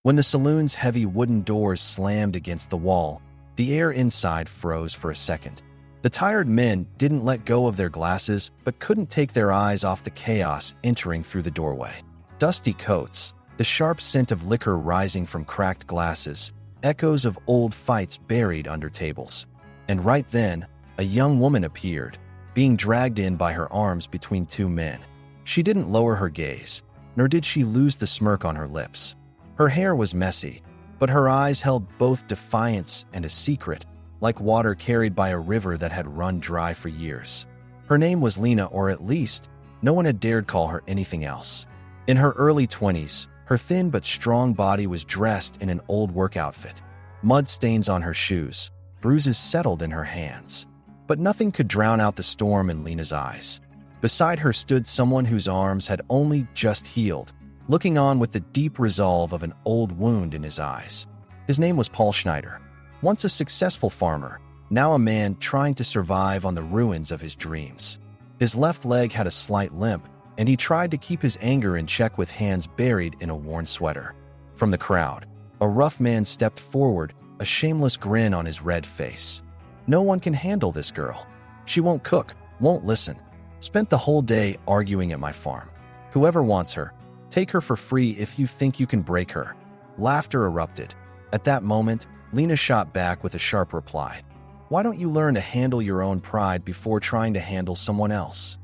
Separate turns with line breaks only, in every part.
When the saloon's heavy wooden doors slammed against the wall, the air inside froze for a second. The tired men didn't let go of their glasses but couldn't take their eyes off the chaos entering through the doorway. Dusty coats, the sharp scent of liquor rising from cracked glasses, echoes of old fights buried under tables. And right then, a young woman appeared, being dragged in by her arms between two men. She didn't lower her gaze, nor did she lose the smirk on her lips. Her hair was messy, but her eyes held both defiance and a secret, like water carried by a river that had run dry for years. Her name was Lena, or at least, no one had dared call her anything else. In her early 20s, her thin but strong body was dressed in an old work outfit. Mud stains on her shoes, bruises settled in her hands. But nothing could drown out the storm in Lena's eyes. Beside her stood someone whose arms had only just healed, looking on with the deep resolve of an old wound in his eyes. His name was Paul Schneider, once a successful farmer, now a man trying to survive on the ruins of his dreams. His left leg had a slight limp, and he tried to keep his anger in check with hands buried in a worn sweater. From the crowd, a rough man stepped forward, a shameless grin on his red face. "No one can handle this girl. She won't cook, won't listen. Spent the whole day arguing at my farm. Whoever wants her, take her for free if you think you can break her." Laughter erupted. At that moment, Lena shot back with a sharp reply. "Why don't you learn to handle your own pride before trying to handle someone else?"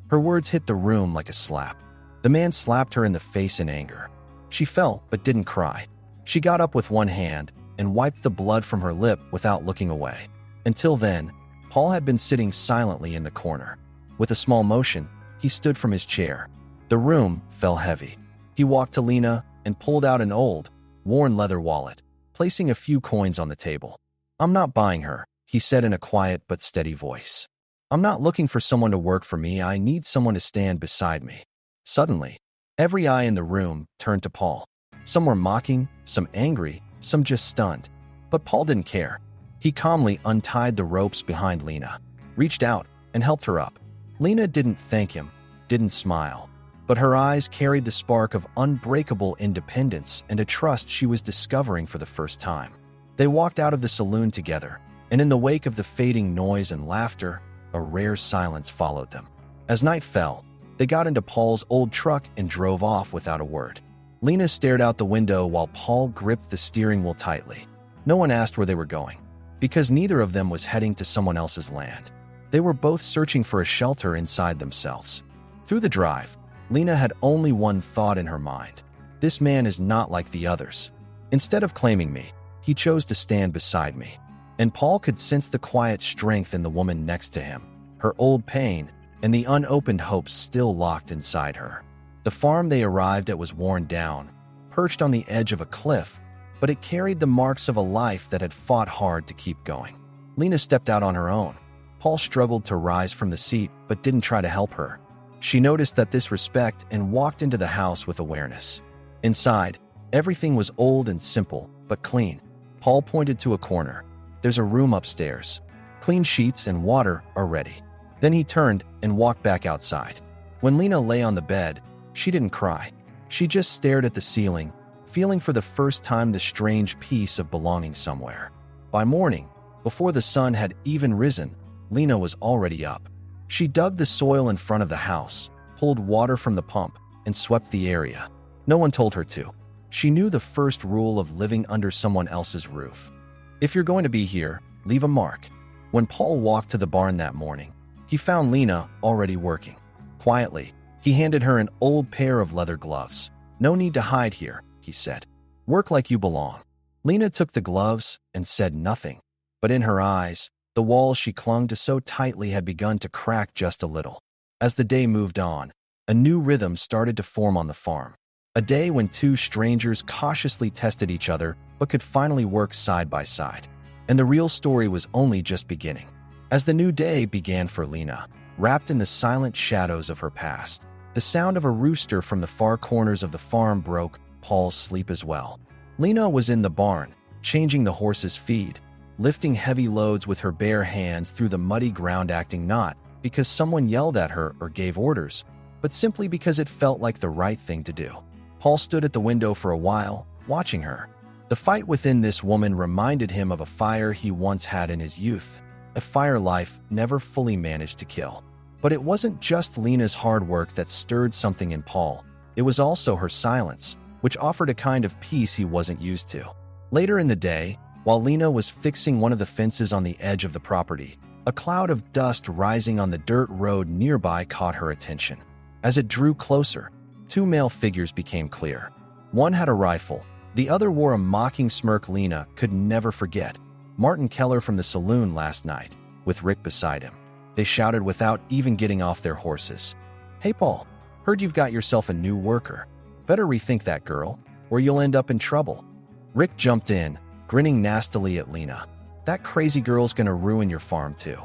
Her words hit the room like a slap. The man slapped her in the face in anger. She fell, but didn't cry. She got up with one hand and wiped the blood from her lip without looking away. Until then, Paul had been sitting silently in the corner. With a small motion, he stood from his chair. The room fell heavy. He walked to Lena and pulled out an old, worn leather wallet, placing a few coins on the table. "I'm not buying her," he said in a quiet but steady voice. "I'm not looking for someone to work for me. I need someone to stand beside me." Suddenly, every eye in the room turned to Paul. Some were mocking, some angry, some just stunned. But Paul didn't care. He calmly untied the ropes behind Lena, reached out, and helped her up. Lena didn't thank him, didn't smile, but her eyes carried the spark of unbreakable independence and a trust she was discovering for the first time. They walked out of the saloon together, and in the wake of the fading noise and laughter, a rare silence followed them. As night fell, they got into Paul's old truck and drove off without a word. Lena stared out the window while Paul gripped the steering wheel tightly. No one asked where they were going, because neither of them was heading to someone else's land. They were both searching for a shelter inside themselves. Through the drive, Lena had only one thought in her mind. This man is not like the others. Instead of claiming me, he chose to stand beside me. And Paul could sense the quiet strength in the woman next to him, her old pain, and the unopened hopes still locked inside her. The farm they arrived at was worn down, perched on the edge of a cliff, but it carried the marks of a life that had fought hard to keep going. Lena stepped out on her own. Paul struggled to rise from the seat, but didn't try to help her. She noticed that disrespect and walked into the house with awareness. Inside, everything was old and simple, but clean. Paul pointed to a corner. "There's a room upstairs. Clean sheets and water are ready." Then he turned and walked back outside. When Lena lay on the bed, she didn't cry. She just stared at the ceiling, feeling for the first time the strange peace of belonging somewhere. By morning, before the sun had even risen, Lena was already up. She dug the soil in front of the house, pulled water from the pump, and swept the area. No one told her to. She knew the first rule of living under someone else's roof. If you're going to be here, leave a mark. When Paul walked to the barn that morning, he found Lena already working. Quietly, he handed her an old pair of leather gloves. "No need to hide here," he said. "Work like you belong." Lena took the gloves and said nothing, but in her eyes, the walls she clung to so tightly had begun to crack just a little. As the day moved on, a new rhythm started to form on the farm. A day when two strangers cautiously tested each other but could finally work side by side. And the real story was only just beginning. As the new day began for Lena, wrapped in the silent shadows of her past, the sound of a rooster from the far corners of the farm broke Paul's sleep as well. Lena was in the barn, changing the horse's feed, lifting heavy loads with her bare hands through the muddy ground, acting not because someone yelled at her or gave orders, but simply because it felt like the right thing to do. Paul stood at the window for a while, watching her. The fight within this woman reminded him of a fire he once had in his youth, a fire life never fully managed to kill. But it wasn't just Lena's hard work that stirred something in Paul. It was also her silence, which offered a kind of peace he wasn't used to. Later in the day, while Lena was fixing one of the fences on the edge of the property, a cloud of dust rising on the dirt road nearby caught her attention. As it drew closer, two male figures became clear. One had a rifle, the other wore a mocking smirk Lena could never forget. Martin Keller from the saloon last night, with Rick beside him. They shouted without even getting off their horses. "Hey Paul, heard you've got yourself a new worker. Better rethink that girl, or you'll end up in trouble." Rick jumped in, grinning nastily at Lena. "That crazy girl's gonna ruin your farm too.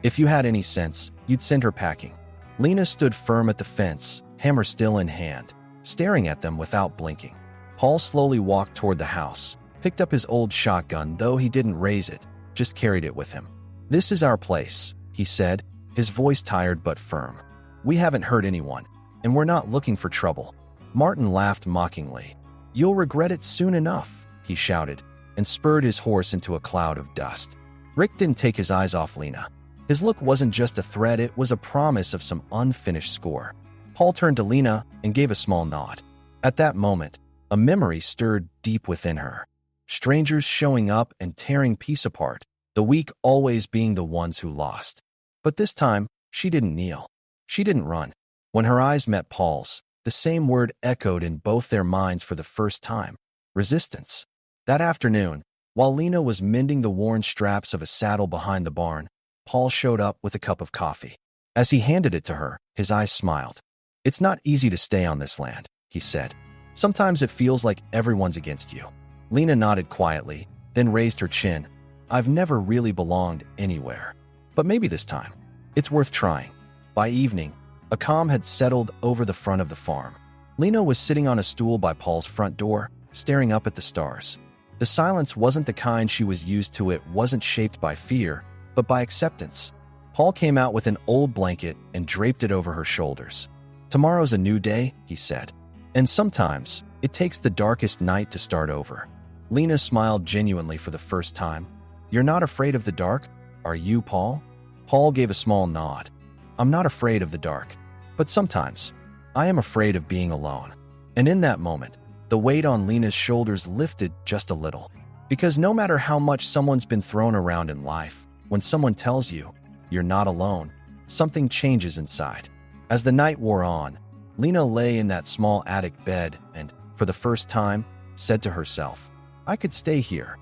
If you had any sense, you'd send her packing." Lena stood firm at the fence, hammer still in hand, staring at them without blinking. Paul slowly walked toward the house, picked up his old shotgun, though he didn't raise it, just carried it with him. "This is our place," he said, his voice tired but firm. "We haven't hurt anyone, and we're not looking for trouble." Martin laughed mockingly. "You'll regret it soon enough," he shouted, and spurred his horse into a cloud of dust. Rick didn't take his eyes off Lena. His look wasn't just a threat, it was a promise of some unfinished score. Paul turned to Lena and gave a small nod. At that moment, a memory stirred deep within her. Strangers showing up and tearing peace apart, the weak always being the ones who lost. But this time, she didn't kneel. She didn't run. When her eyes met Paul's, the same word echoed in both their minds for the first time: resistance. That afternoon, while Lena was mending the worn straps of a saddle behind the barn, Paul showed up with a cup of coffee. As he handed it to her, his eyes smiled. "It's not easy to stay on this land," he said. "Sometimes it feels like everyone's against you." Lena nodded quietly, then raised her chin. "I've never really belonged anywhere. But maybe this time. It's worth trying." By evening, a calm had settled over the front of the farm. Lena was sitting on a stool by Paul's front door, staring up at the stars. The silence wasn't the kind she was used to. It wasn't shaped by fear, but by acceptance. Paul came out with an old blanket and draped it over her shoulders. "Tomorrow's a new day," he said. "And sometimes, it takes the darkest night to start over." Lena smiled genuinely for the first time. "You're not afraid of the dark, are you, Paul?" Paul gave a small nod. "I'm not afraid of the dark, but sometimes, I am afraid of being alone." And in that moment, the weight on Lena's shoulders lifted just a little. Because no matter how much someone's been thrown around in life, when someone tells you, you're not alone, something changes inside. As the night wore on, Lena lay in that small attic bed and, for the first time, said to herself, "I could stay here."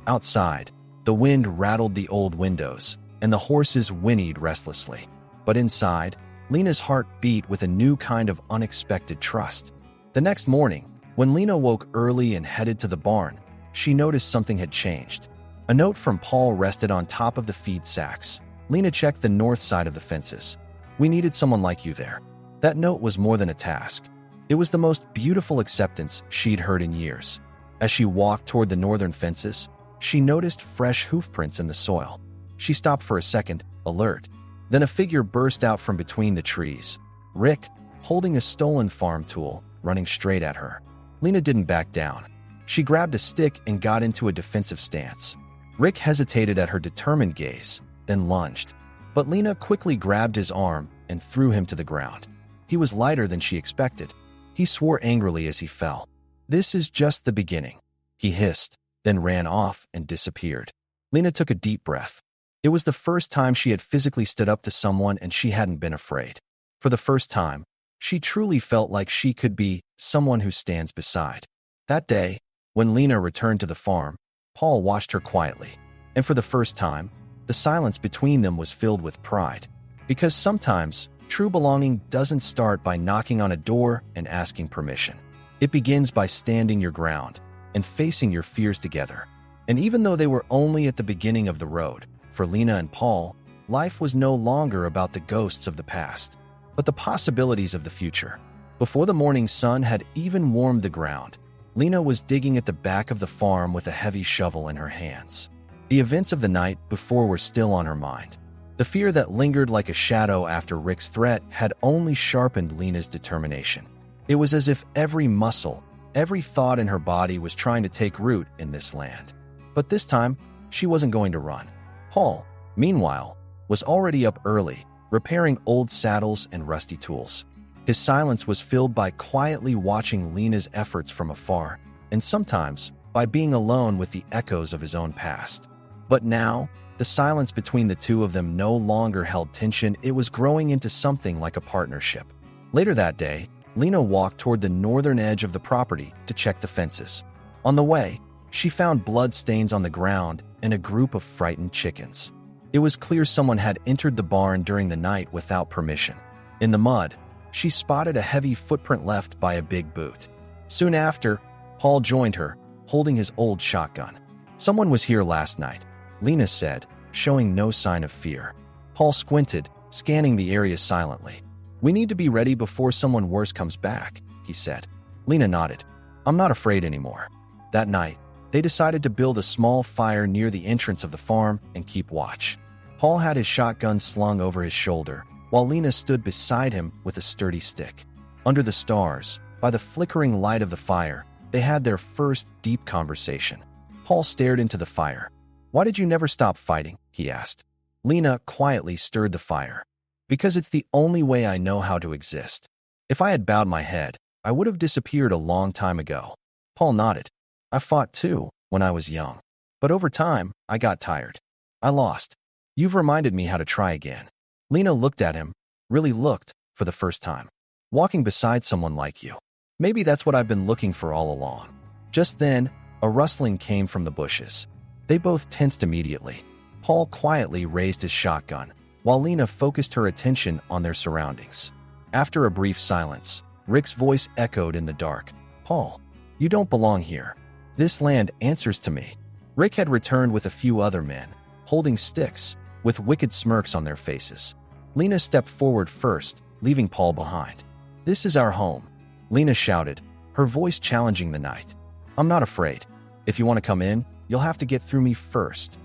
Outside, the wind rattled the old windows, and the horses whinnied restlessly. But inside, Lena's heart beat with a new kind of unexpected trust. The next morning, when Lena woke early and headed to the barn, she noticed something had changed. A note from Paul rested on top of the feed sacks. Lena checked the north side of the fences. "We needed someone like you there." That note was more than a task. It was the most beautiful acceptance she'd heard in years. As she walked toward the northern fences, she noticed fresh hoofprints in the soil. She stopped for a second, alert. Then a figure burst out from between the trees. Rick, holding a stolen farm tool, running straight at her. Lena didn't back down. She grabbed a stick and got into a defensive stance. Rick hesitated at her determined gaze, then lunged. But Lena quickly grabbed his arm and threw him to the ground. He was lighter than she expected. He swore angrily as he fell. "This is just the beginning," he hissed, then ran off and disappeared. Lena took a deep breath. It was the first time she had physically stood up to someone and she hadn't been afraid. For the first time, she truly felt like she could be someone who stands beside. That day, when Lena returned to the farm, Paul watched her quietly. And for the first time, the silence between them was filled with pride. Because sometimes, true belonging doesn't start by knocking on a door and asking permission. It begins by standing your ground and facing your fears together. And even though they were only at the beginning of the road, for Lena and Paul, life was no longer about the ghosts of the past, but the possibilities of the future. Before the morning sun had even warmed the ground, Lena was digging at the back of the farm with a heavy shovel in her hands. The events of the night before were still on her mind. The fear that lingered like a shadow after Rick's threat had only sharpened Lena's determination. It was as if every muscle, Every thought in her body was trying to take root in this land. But this time, she wasn't going to run. Paul, meanwhile, was already up early, repairing old saddles and rusty tools. His silence was filled by quietly watching Lena's efforts from afar, and sometimes by being alone with the echoes of his own past. But now, the silence between the two of them no longer held tension. It was growing into something like a partnership. Later that day, Lena walked toward the northern edge of the property to check the fences. On the way, she found blood stains on the ground and a group of frightened chickens. It was clear someone had entered the barn during the night without permission. In the mud, she spotted a heavy footprint left by a big boot. Soon after, Paul joined her, holding his old shotgun. "Someone was here last night," Lena said, showing no sign of fear. Paul squinted, scanning the area silently. "We need to be ready before someone worse comes back," he said. Lena nodded. "I'm not afraid anymore." That night, they decided to build a small fire near the entrance of the farm and keep watch. Paul had his shotgun slung over his shoulder, while Lena stood beside him with a sturdy stick. Under the stars, by the flickering light of the fire, they had their first deep conversation. Paul stared into the fire. "Why did you never stop fighting?" he asked. Lena quietly stirred the fire. "Because it's the only way I know how to exist. If I had bowed my head, I would have disappeared a long time ago." Paul nodded. "I fought too, when I was young. But over time, I got tired. I lost. You've reminded me how to try again." Lena looked at him, really looked, for the first time. "Walking beside someone like you. Maybe that's what I've been looking for all along." Just then, a rustling came from the bushes. They both tensed immediately. Paul quietly raised his shotgun, while Lena focused her attention on their surroundings. After a brief silence, Rick's voice echoed in the dark. "Paul, you don't belong here. This land answers to me." Rick had returned with a few other men, holding sticks, with wicked smirks on their faces. Lena stepped forward first, leaving Paul behind. "This is our home," Lena shouted, her voice challenging the night. "I'm not afraid. If you want to come in, you'll have to get through me first."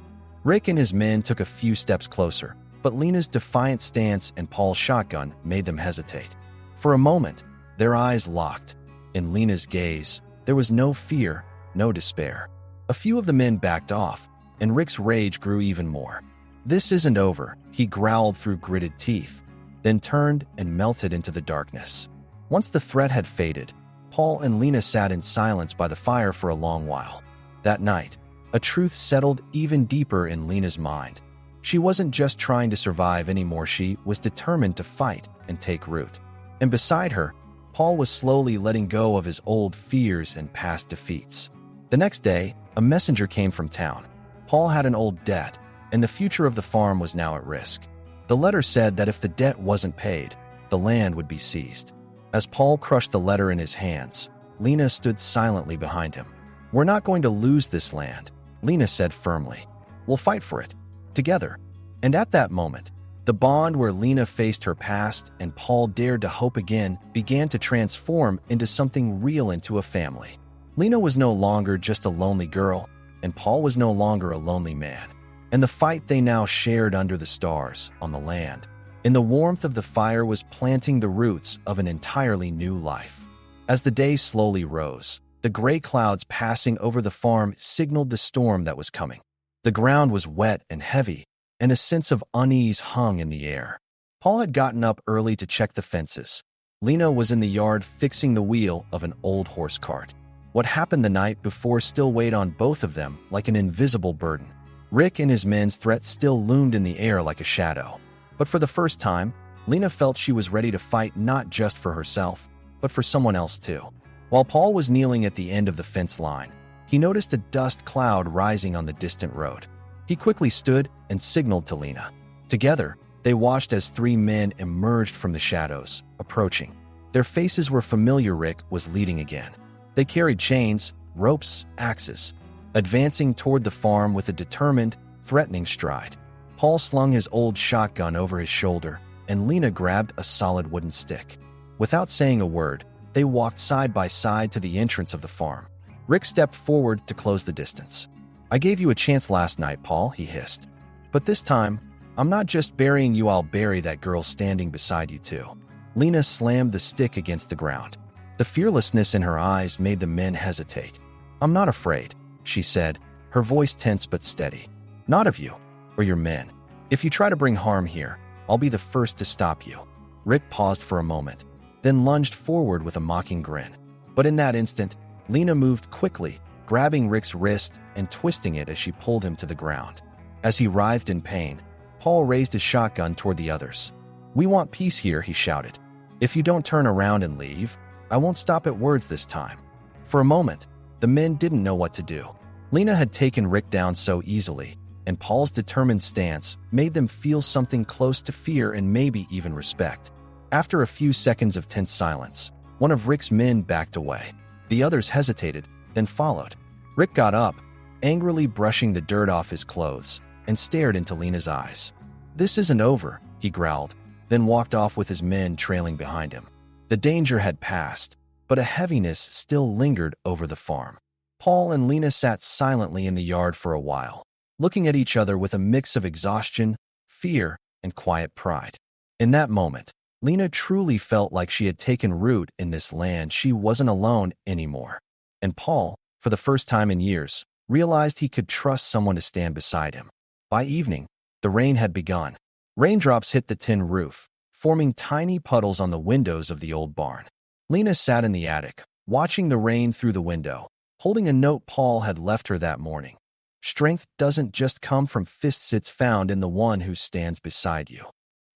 Rick and his men took a few steps closer, but Lena's defiant stance and Paul's shotgun made them hesitate. For a moment, their eyes locked. In Lena's gaze, there was no fear, no despair. A few of the men backed off, and Rick's rage grew even more. "This isn't over," he growled through gritted teeth, then turned and melted into the darkness. Once the threat had faded, Paul and Lena sat in silence by the fire for a long while. That night, a truth settled even deeper in Lena's mind. She wasn't just trying to survive anymore, she was determined to fight and take root. And beside her, Paul was slowly letting go of his old fears and past defeats. The next day, a messenger came from town. Paul had an old debt, and the future of the farm was now at risk. The letter said that if the debt wasn't paid, the land would be seized. As Paul crushed the letter in his hands, Lena stood silently behind him. "We're not going to lose this land," Lena said firmly. "We'll fight for it, together." And at that moment, the bond where Lena faced her past and Paul dared to hope again began to transform into something real, into a family. Lena was no longer just a lonely girl, and Paul was no longer a lonely man. And the fight they now shared under the stars, on the land, in the warmth of the fire, was planting the roots of an entirely new life. As the day slowly rose, the gray clouds passing over the farm signaled the storm that was coming. The ground was wet and heavy, and a sense of unease hung in the air. Paul had gotten up early to check the fences. Lena was in the yard fixing the wheel of an old horse cart. What happened the night before still weighed on both of them like an invisible burden. Rick and his men's threat still loomed in the air like a shadow. But for the first time, Lena felt she was ready to fight, not just for herself, but for someone else too. While Paul was kneeling at the end of the fence line, he noticed a dust cloud rising on the distant road. He quickly stood and signaled to Lena. Together, they watched as three men emerged from the shadows, approaching. Their faces were familiar. Rick was leading again. They carried chains, ropes, axes, advancing toward the farm with a determined, threatening stride. Paul slung his old shotgun over his shoulder, and Lena grabbed a solid wooden stick. Without saying a word, they walked side by side to the entrance of the farm. Rick stepped forward to close the distance. "I gave you a chance last night, Paul," he hissed. "But this time, I'm not just burying you, I'll bury that girl standing beside you too." Lena slammed the stick against the ground. The fearlessness in her eyes made the men hesitate. "I'm not afraid," she said, her voice tense but steady. "Not of you, or your men. If you try to bring harm here, I'll be the first to stop you." Rick paused for a moment, then lunged forward with a mocking grin. But in that instant, Lena moved quickly, grabbing Rick's wrist and twisting it as she pulled him to the ground. As he writhed in pain, Paul raised his shotgun toward the others. "We want peace here," he shouted. "If you don't turn around and leave, I won't stop at words this time." For a moment, the men didn't know what to do. Lena had taken Rick down so easily, and Paul's determined stance made them feel something close to fear and maybe even respect. After a few seconds of tense silence, one of Rick's men backed away. The others hesitated, then followed. Rick got up, angrily brushing the dirt off his clothes, and stared into Lena's eyes. "This isn't over," he growled, then walked off with his men trailing behind him. The danger had passed, but a heaviness still lingered over the farm. Paul and Lena sat silently in the yard for a while, looking at each other with a mix of exhaustion, fear, and quiet pride. In that moment, Lena truly felt like she had taken root in this land. She wasn't alone anymore. And Paul, for the first time in years, realized he could trust someone to stand beside him. By evening, the rain had begun. Raindrops hit the tin roof, forming tiny puddles on the windows of the old barn. Lena sat in the attic, watching the rain through the window, holding a note Paul had left her that morning. "Strength doesn't just come from fists, it's found in the one who stands beside you."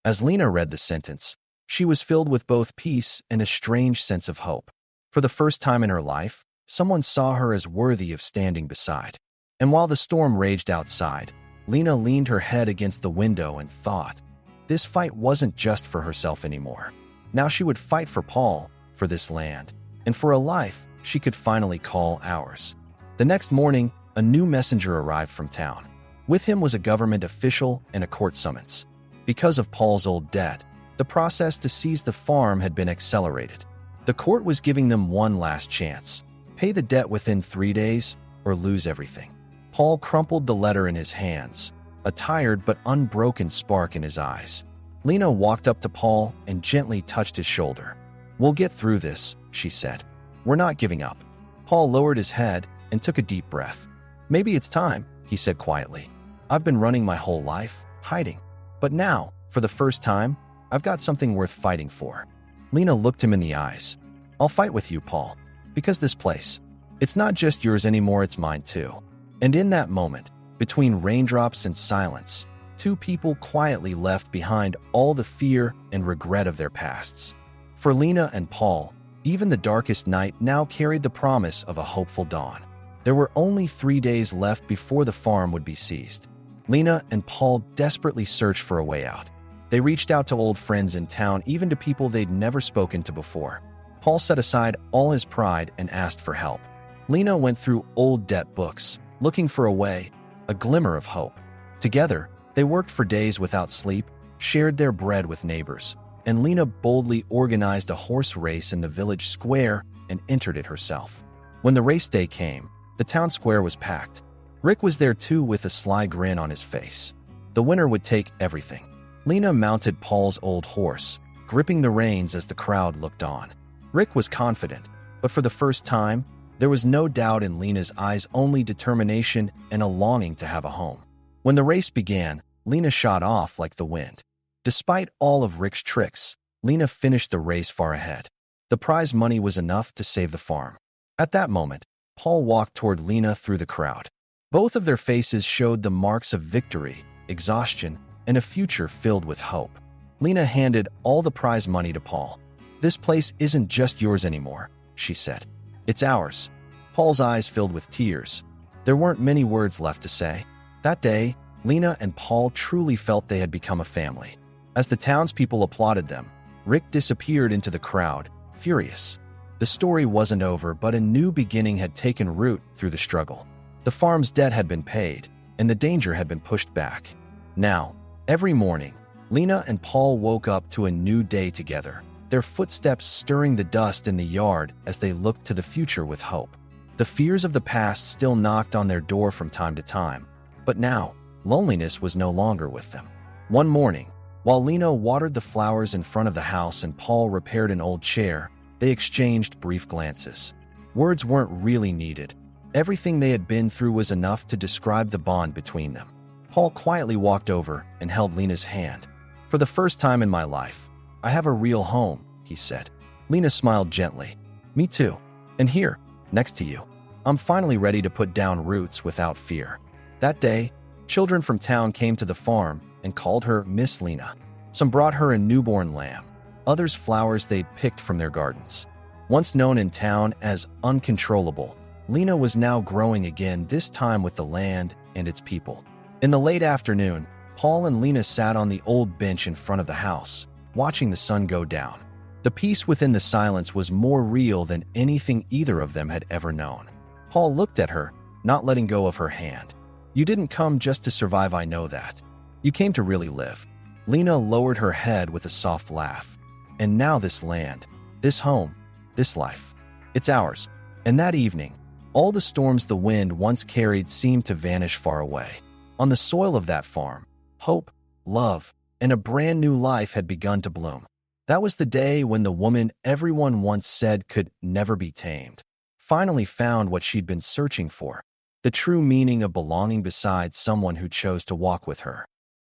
As Lena read the sentence, she was filled with both peace and a strange sense of hope. For the first time in her life, someone saw her as worthy of standing beside. And while the storm raged outside, Lena leaned her head against the window and thought, this fight wasn't just for herself anymore. Now she would fight for Paul, for this land, and for a life she could finally call ours. The next morning, a new messenger arrived from town. With him was a government official and a court summons. Because of Paul's old debt, the process to seize the farm had been accelerated. The court was giving them one last chance: pay the debt within 3 days or lose everything. Paul crumpled the letter in his hands, a tired but unbroken spark in his eyes. Lena walked up to Paul and gently touched his shoulder. "We'll get through this," she said. "We're not giving up." Paul lowered his head and took a deep breath. "Maybe it's time," he said quietly. "I've been running my whole life, hiding. But now, for the first time, I've got something worth fighting for." Lena looked him in the eyes. "I'll fight with you, Paul, because this place, it's not just yours anymore, it's mine too." And in that moment, between raindrops and silence, two people quietly left behind all the fear and regret of their pasts. For Lena and Paul, even the darkest night now carried the promise of a hopeful dawn. There were only 3 days left before the farm would be seized. Lena and Paul desperately searched for a way out. They reached out to old friends in town, even to people they'd never spoken to before. Paul set aside all his pride and asked for help. Lena went through old debt books, looking for a way, a glimmer of hope. Together, they worked for days without sleep, shared their bread with neighbors, and Lena boldly organized a horse race in the village square and entered it herself. When the race day came, the town square was packed. Rick was there too, with a sly grin on his face. The winner would take everything. Lena mounted Paul's old horse, gripping the reins as the crowd looked on. Rick was confident, but for the first time, there was no doubt in Lena's eyes, only determination and a longing to have a home. When the race began, Lena shot off like the wind. Despite all of Rick's tricks, Lena finished the race far ahead. The prize money was enough to save the farm. At that moment, Paul walked toward Lena through the crowd. Both of their faces showed the marks of victory, exhaustion, and a future filled with hope. Lena handed all the prize money to Paul. "This place isn't just yours anymore," she said. "It's ours." Paul's eyes filled with tears. There weren't many words left to say. That day, Lena and Paul truly felt they had become a family. As the townspeople applauded them, Rick disappeared into the crowd, furious. The story wasn't over, but a new beginning had taken root through the struggle. The farm's debt had been paid, and the danger had been pushed back. Now, every morning, Lena and Paul woke up to a new day together, their footsteps stirring the dust in the yard as they looked to the future with hope. The fears of the past still knocked on their door from time to time, but now, loneliness was no longer with them. One morning, while Lena watered the flowers in front of the house and Paul repaired an old chair, They exchanged brief glances. Words weren't really needed. Everything they had been through was enough to describe the bond between them. Paul quietly walked over and held Lena's hand. "For the first time in my life, I have a real home," he said. Lena smiled gently. "Me too. And here, next to you, I'm finally ready to put down roots without fear." That day, children from town came to the farm and called her Miss Lena. Some brought her a newborn lamb, others flowers they'd picked from their gardens. Once known in town as uncontrollable, Lena was now growing again, this time with the land and its people. In the late afternoon, Paul and Lena sat on the old bench in front of the house, watching the sun go down. The peace within the silence was more real than anything either of them had ever known. Paul looked at her, not letting go of her hand. "You didn't come just to survive, I know that. You came to really live." Lena lowered her head with a soft laugh. "And now this land, this home, this life, it's ours." And that evening, all the storms the wind once carried seemed to vanish far away. On the soil of that farm, hope, love, and a brand new life had begun to bloom. That was the day when the woman everyone once said could never be tamed finally found what she'd been searching for, the true meaning of belonging beside someone who chose to walk with her.